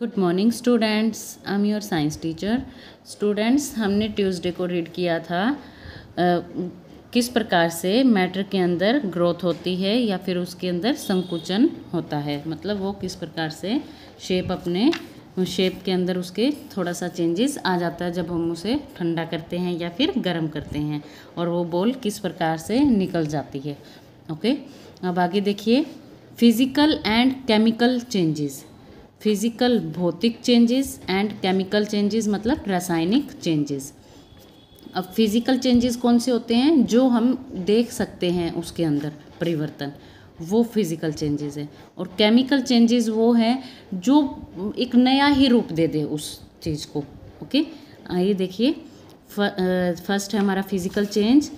Good morning students, I am your science teacher. Students, हमने Tuesday को read किया था किस प्रकार से मैटर के अंदर ग्रोथ होती है या फिर उसके अंदर संकुचन होता है। मतलब वो किस प्रकार से अपने शेप के अंदर उसके थोड़ा सा चेंजेस आ जाता है जब हम उसे ठंडा करते हैं या फिर गर्म करते हैं, और वो बॉल किस प्रकार से निकल जाती है। ओके, अब आगे देखिए, physical and chemical changes. Physical भौतिक चेंजेस एंड केमिकल चेंजेस मतलब रासायनिक चेंजेस। अब फिजिकल चेंजेस कौन से होते हैं? जो हम देख सकते हैं उसके अंदर परिवर्तन, वो फिजिकल चेंजेस है। और केमिकल चेंजेस वो है जो एक नया ही रूप दे दे उस चीज़ को। ओके, आइए देखिए, फर्स्ट है हमारा physical change.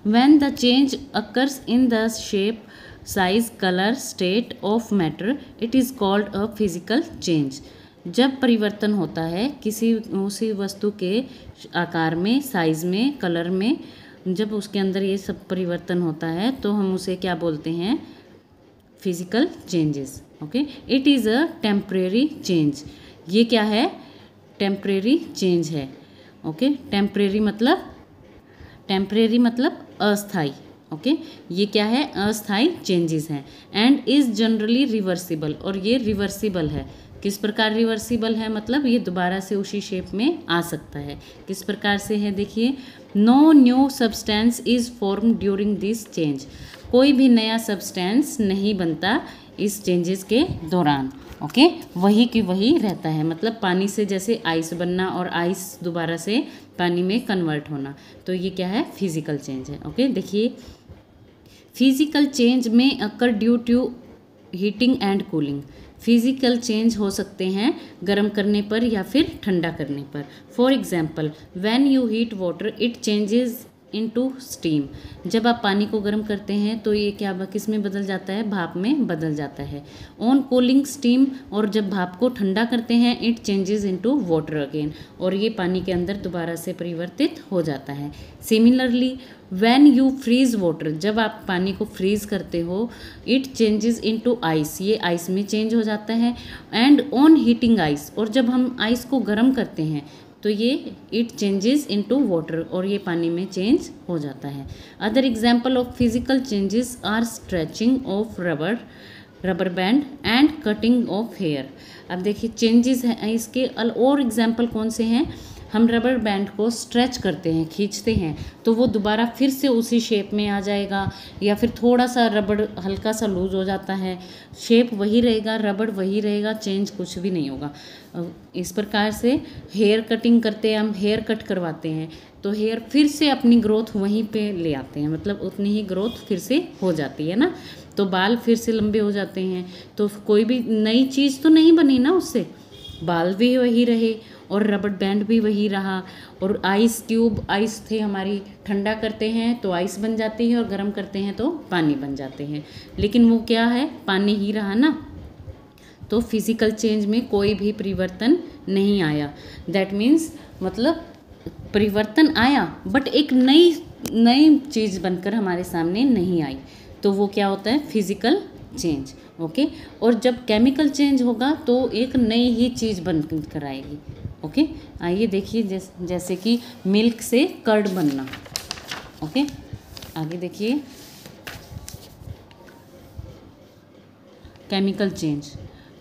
When the change occurs in the shape, size, colour, state of matter, it is called a physical change. जब परिवर्तन होता है किसी उसी वस्तु के आकार में, साइज में, कलर में, जब उसके अंदर ये सब परिवर्तन होता है तो हम उसे क्या बोलते हैं? Physical changes. Okay, it is a temporary change. ये क्या है? टेम्परेरी चेंज है। ओके, टेम्परेरी मतलब अस्थाई। ओके, ये क्या है? अस्थाई चेंजेस हैं। एंड इज़ जनरली रिवर्सिबल, और ये रिवर्सिबल है। किस प्रकार रिवर्सिबल है? मतलब ये दोबारा से उसी शेप में आ सकता है। किस प्रकार से है? देखिए, no new substance is form during this change. कोई भी नया सब्सटेंस नहीं बनता इस चेंजेस के दौरान। ओके, वही की वही रहता है। मतलब पानी से जैसे आइस बनना और आइस दोबारा से पानी में कन्वर्ट होना, तो ये क्या है? फिजिकल चेंज है। ओके, देखिए, फिजिकल चेंज में occur due to heating and cooling. Physical change हो सकते हैं गर्म करने पर या फिर ठंडा करने पर। For example, when you heat water it changes into steam. जब आप पानी को गर्म करते हैं तो ये क्या किस में बदल जाता है? भाप में बदल जाता है। ऑन कूलिंग स्टीम, और जब भाप को ठंडा करते हैं it changes into water again, और ये पानी के अंदर दोबारा से परिवर्तित हो जाता है। Similarly, when you freeze water, जब आप पानी को फ्रीज करते हो इट चेंजेस इनटू आइस, ये आइस में चेंज हो जाता है। एंड ऑन हीटिंग आइस, और जब हम आइस को गर्म करते हैं तो ये इट चेंजेस इनटू वाटर, और ये पानी में चेंज हो जाता है। Other example of physical changes are stretching of rubber band and cutting of hair. अब देखिए, चेंजेस हैं इसके और एग्जाम्पल कौन से हैं? हम रबर बैंड को स्ट्रेच करते हैं, खींचते हैं, तो वो दोबारा फिर से उसी शेप में आ जाएगा, या फिर थोड़ा सा रबड़ हल्का सा लूज हो जाता है, शेप वही रहेगा, रबड़ वही रहेगा, चेंज कुछ भी नहीं होगा। इस प्रकार से हेयर कटिंग करते हैं, हम हेयर कट करवाते हैं तो हेयर फिर से अपनी ग्रोथ वहीं पे ले आते हैं, मतलब उतनी ही ग्रोथ फिर से हो जाती है ना, तो बाल फिर से लंबे हो जाते हैं। तो कोई भी नई चीज़ तो नहीं बनी ना उससे, बाल भी वही रहे और रबर बैंड भी वही रहा। और आइस क्यूब, आइस थे हमारी, ठंडा करते हैं तो आइस बन जाती है और गर्म करते हैं तो पानी बन जाते हैं, लेकिन वो क्या है? पानी ही रहा ना। तो फिजिकल चेंज में कोई भी परिवर्तन नहीं आया। दैट मीन्स मतलब परिवर्तन आया बट एक नई चीज़ बनकर हमारे सामने नहीं आई, तो वो क्या होता है? Physical change. ओके, और जब केमिकल चेंज होगा तो एक नई ही चीज़ बन कर आएगी। ओके, आइए देखिए, जैसे कि मिल्क से कर्ड बनना। ओके, आगे देखिए, chemical change.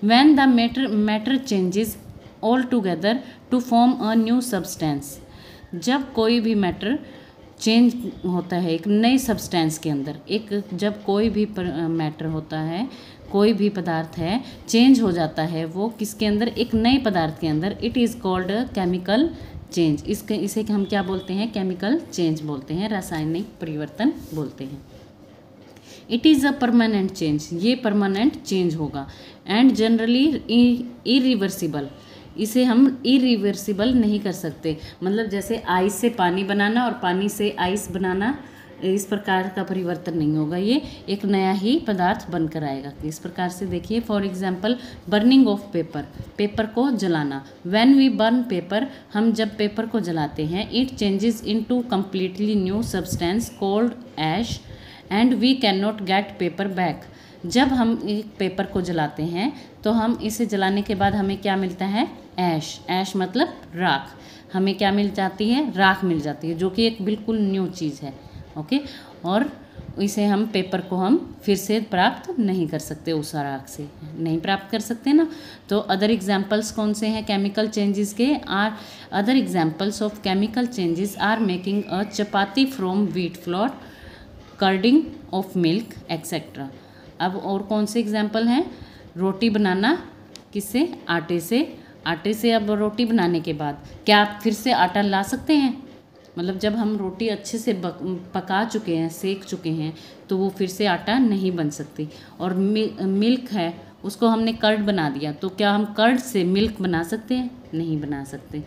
When the matter changes all together to form a new substance. जब कोई भी मैटर चेंज होता है एक नए सब्सटेंस के अंदर, जब कोई भी मैटर होता है, कोई भी पदार्थ है, चेंज हो जाता है वो किसके अंदर? एक नए पदार्थ के अंदर, it is called chemical change. इसे हम क्या बोलते हैं? केमिकल चेंज बोलते हैं, रासायनिक परिवर्तन बोलते हैं। It is a permanent change, ये परमानेंट चेंज होगा। एंड जनरली इरिवर्सिबल, इसे हम इरिवर्सिबल नहीं कर सकते। मतलब जैसे आइस से पानी बनाना और पानी से आइस बनाना, इस प्रकार का परिवर्तन नहीं होगा, ये एक नया ही पदार्थ बनकर आएगा। इस प्रकार से देखिए, for example, burning of paper, paper को जलाना। व्हेन वी बर्न पेपर, हम जब पेपर को जलाते हैं, it changes into completely new substance called ash and we can not get paper back. जब हम एक पेपर को जलाते हैं तो हम इसे जलाने के बाद हमें क्या मिलता है, ऐश। ऐश मतलब राख। हमें क्या मिल जाती है, राख मिल जाती है, जो कि एक बिल्कुल न्यू चीज़ है। ओके, और इसे हम पेपर को हम फिर से प्राप्त नहीं कर सकते, उस राख से नहीं प्राप्त कर सकते ना। तो अदर एग्जाम्पल्स कौन से हैं केमिकल चेंजेस के, other examples of chemical changes are making a chapati from wheat flour, curding of milk etcetera. अब और कौन से एग्जाम्पल हैं, रोटी बनाना किससे, आटे से। आटे से अब रोटी बनाने के बाद क्या आप फिर से आटा ला सकते हैं, मतलब जब हम रोटी अच्छे से पका चुके हैं, सेक चुके हैं, तो वो फिर से आटा नहीं बन सकती। और मिल्क है, उसको हमने कर्ड बना दिया, तो क्या हम कर्ड से मिल्क बना सकते हैं, नहीं बना सकते,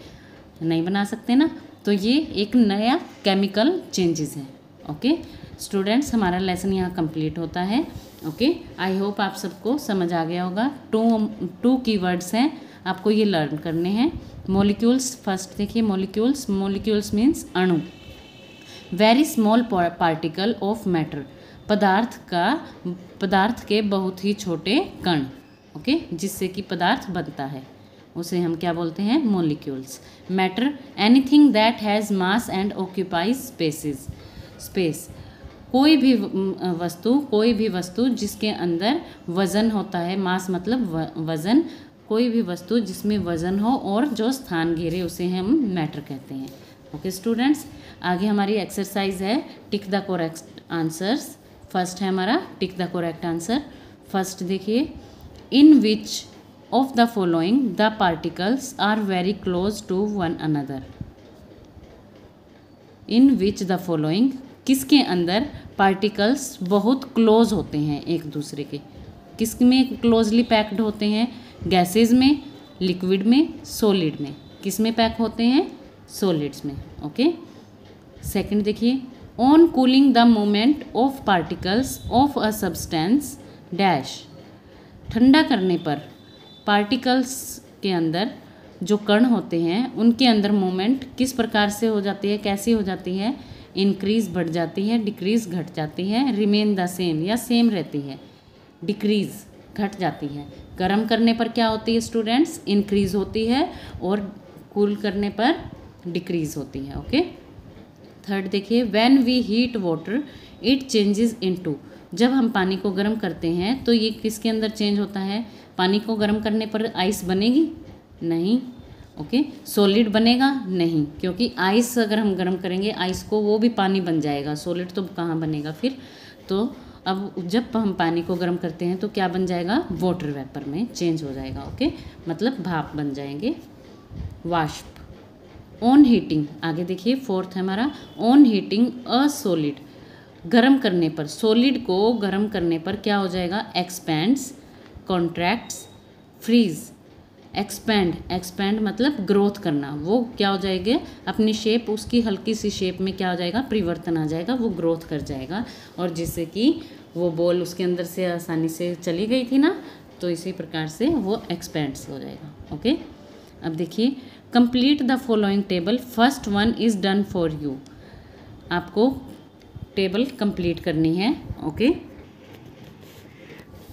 नहीं बना सकते ना। तो ये एक नया केमिकल चेंजेस है। ओके स्टूडेंट्स, हमारा लेसन यहाँ कंप्लीट होता है। ओके, आई होप आप सबको समझ आ गया होगा। टू कीवर्ड्स हैं, आपको ये लर्न करने हैं। मॉलिक्यूल्स, फर्स्ट देखिए मॉलिक्यूल्स। मॉलिक्यूल्स मीन्स अणु, very small particle of matter, पदार्थ के बहुत ही छोटे कण। ओके, जिससे कि पदार्थ बनता है, उसे हम क्या बोलते हैं, molecules. Matter, anything that has mass and occupies space, कोई भी वस्तु जिसके अंदर वज़न होता है, मास मतलब वज़न, कोई भी वस्तु जिसमें वज़न हो और जो स्थान घेरे, उसे हम मैटर कहते हैं। ओके स्टूडेंट्स, आगे हमारी एक्सरसाइज है tick the correct answers. First है हमारा tick the correct answer. First देखिए, in which of the following the particles are very close to one another. In which the following, किसके अंदर पार्टिकल्स बहुत close होते हैं एक दूसरे के, किस में क्लोजली पैक्ड होते हैं, गैसेज में, लिक्विड में, सॉलिड में। किस में पैक होते हैं, सॉलिड्स में। ओके, सेकंड देखिए, on cooling the movement of particles of a substance dash, ठंडा करने पर पार्टिकल्स के अंदर जो कण होते हैं उनके अंदर मूवमेंट किस प्रकार से हो जाती है, कैसी हो जाती है, इंक्रीज बढ़ जाती है, डिक्रीज घट जाती है, रिमेन द सेम या सेम रहती है, डिक्रीज घट जाती है। गर्म करने पर क्या होती है स्टूडेंट्स, इंक्रीज होती है, और कूल करने पर डिक्रीज होती है। ओके, थर्ड देखिए, when we heat water it changes into, जब हम पानी को गर्म करते हैं तो ये किसके अंदर चेंज होता है, पानी को गर्म करने पर आइस बनेगी, नहीं। ओके, सॉलिड बनेगा, नहीं, क्योंकि आइस अगर हम गर्म करेंगे आइस को, वो भी पानी बन जाएगा, सॉलिड तो कहाँ बनेगा फिर। तो अब जब हम पानी को गर्म करते हैं तो क्या बन जाएगा, वाटर वेपर में चेंज हो जाएगा। ओके, मतलब भाप बन जाएंगे, वाष्प। ऑन हीटिंग, आगे देखिए फोर्थ है हमारा, ऑन हीटिंग अ सॉलिड, गर्म करने पर, सॉलिड को गर्म करने पर क्या हो जाएगा, एक्सपैंड्स, कॉन्ट्रैक्ट्स, फ्रीज। एक्सपैंड मतलब ग्रोथ करना, वो क्या हो जाएगा, अपनी शेप, उसकी हल्की सी शेप में क्या हो जाएगा, परिवर्तन आ जाएगा, वो ग्रोथ कर जाएगा, और जिससे कि वो बॉल उसके अंदर से आसानी से चली गई थी ना, तो इसी प्रकार से वो एक्सपैंड्स हो जाएगा। ओके, अब देखिए, complete the following table, first one is done for you, आपको टेबल कंप्लीट करनी है। ओके,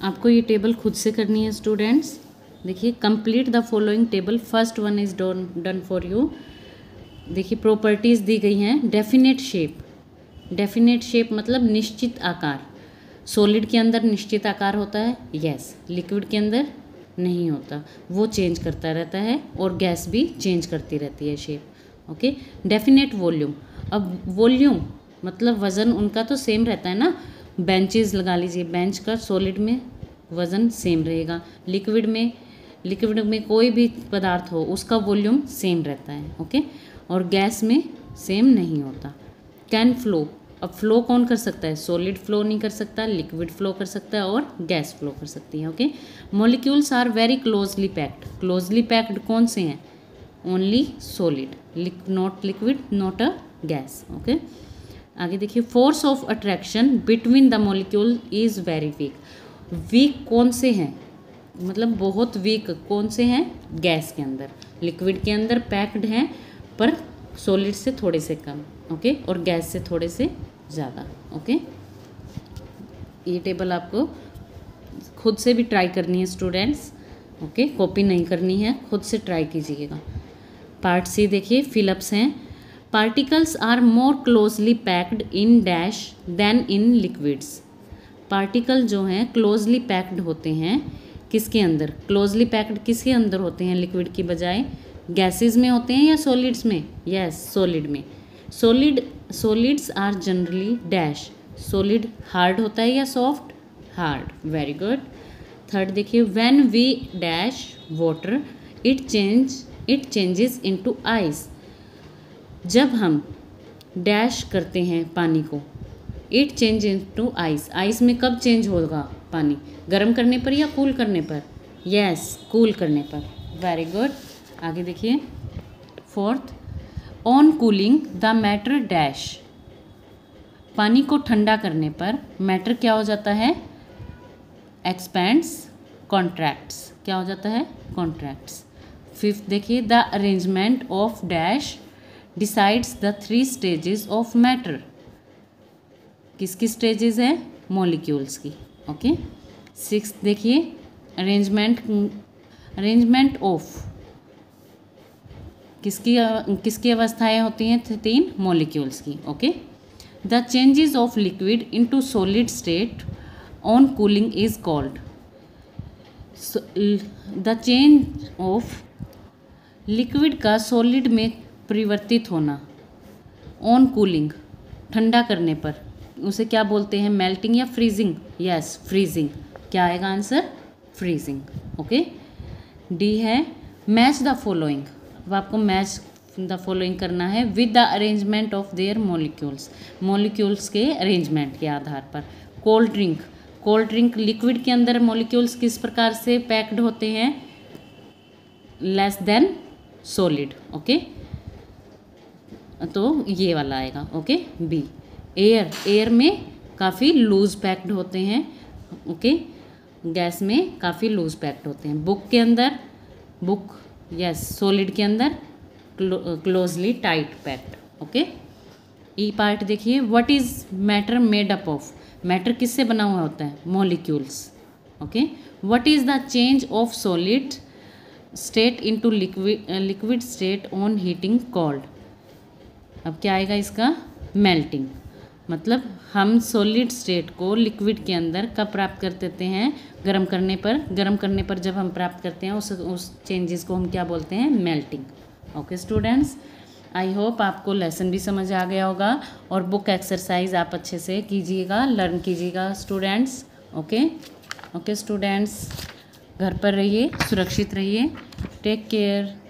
आपको ये टेबल खुद से करनी है स्टूडेंट्स। देखिए, complete the following table, first one is done for you. देखिए, प्रॉपर्टीज़ दी गई हैं, डेफिनेट शेप, डेफिनेट शेप मतलब निश्चित आकार, सॉलिड के अंदर निश्चित आकार होता है, यस, लिक्विड के अंदर नहीं होता, वो चेंज करता रहता है, और गैस भी चेंज करती रहती है शेप। ओके, डेफिनेट वॉल्यूम, अब वॉल्यूम मतलब वज़न उनका तो सेम रहता है ना, बेंचेस लगा लीजिए, बेंच का सॉलिड में वज़न सेम रहेगा, लिक्विड में कोई भी पदार्थ हो उसका वॉल्यूम सेम रहता है। ओके, और गैस में सेम नहीं होता। कैन फ्लो, अब फ्लो कौन कर सकता है, सॉलिड फ्लो नहीं कर सकता, लिक्विड फ्लो कर सकता है, और गैस फ्लो कर सकती है। Okay, molecules are very closely packed, closely packed कौन से हैं, only solid, not liquid, not a gas. Okay, आगे देखिए, force of attraction between the molecule is very weak, weak कौन से हैं, मतलब बहुत वीक कौन से हैं, गैस के अंदर, लिक्विड के अंदर पैक्ड हैं, पर सॉलिड से थोड़े से कम। ओके, और गैस से थोड़े से ज़्यादा। ओके, ये टेबल आपको खुद से भी ट्राई करनी है स्टूडेंट्स, ओके, कॉपी नहीं करनी है, खुद से ट्राई कीजिएगा। पार्ट सी देखिए, फिलअप्स हैं। Particles are more closely packed in dash than in liquids. Particle जो हैं क्लोजली पैक्ड होते हैं किसके अंदर, क्लोजली पैक्ड किसके अंदर होते हैं लिक्विड की बजाय, गैसेस में होते हैं या सॉलिड्स में, यस सॉलिड में। Solids are generally dash, solid hard होता है या soft, hard, very good. Third देखिए, when we dash water it changes into ice. जब हम डैश करते हैं पानी को, it change into ice, ice में कब चेंज होगा पानी, गर्म करने पर या कूल करने पर, यस कूल करने पर, वेरी गुड। आगे देखिए, fourth, on cooling the matter dash. पानी को ठंडा करने पर मैटर क्या हो जाता है, एक्सपेंड्स, कॉन्ट्रैक्ट्स, क्या हो जाता है, कॉन्ट्रैक्ट्स। फिफ्थ देखिए, the arrangement of dash decides the 3 stages of matter. किसकी स्टेजेस है, मॉलिक्यूल्स की, ओके। सिक्स्थ देखिए, अरेंजमेंट ऑफ किसकी अवस्थाएं होती हैं, 3 मॉलिक्यूल्स की, okay. The changes of liquid into solid state on cooling is called, the change of liquid का सॉलिड में परिवर्तित होना ऑन कूलिंग, ठंडा करने पर, उसे क्या बोलते हैं, मेल्टिंग या फ्रीजिंग, यस फ्रीजिंग, क्या आएगा आंसर, फ्रीजिंग, ओके। डी है, मैच द फॉलोइंग, अब आपको मैच द फॉलोइंग करना है with the arrangement of their molecules, molecules के अरेंजमेंट के आधार पर। कोल्ड ड्रिंक लिक्विड के अंदर मॉलिक्यूल्स किस प्रकार से पैक्ड होते हैं, लेस देन सॉलिड, ओके, तो ये वाला आएगा, ओके। बी, एयर में काफ़ी लूज पैक्ड होते हैं, ओके, गैस में काफ़ी लूज पैक्ड होते हैं। बुक यस सॉलिड के अंदर क्लोजली टाइट पैक्ड, ओके। ई पार्ट देखिए, what is matter made up of, matter किससे बना हुआ होता है, molecules, okay. What is the change of solid state into liquid state on heating called, अब क्या आएगा इसका, मेल्टिंग। मतलब हम सॉलिड स्टेट को लिक्विड के अंदर कब प्राप्त कर देते हैं, गर्म करने पर जब हम प्राप्त करते हैं उस चेंजेस को हम क्या बोलते हैं, melting, okay students. I hope आपको लेसन भी समझ आ गया होगा और बुक एक्सरसाइज आप अच्छे से कीजिएगा, लर्न कीजिएगा स्टूडेंट्स, ओके स्टूडेंट्स, घर पर रहिए, सुरक्षित रहिए, टेक केयर।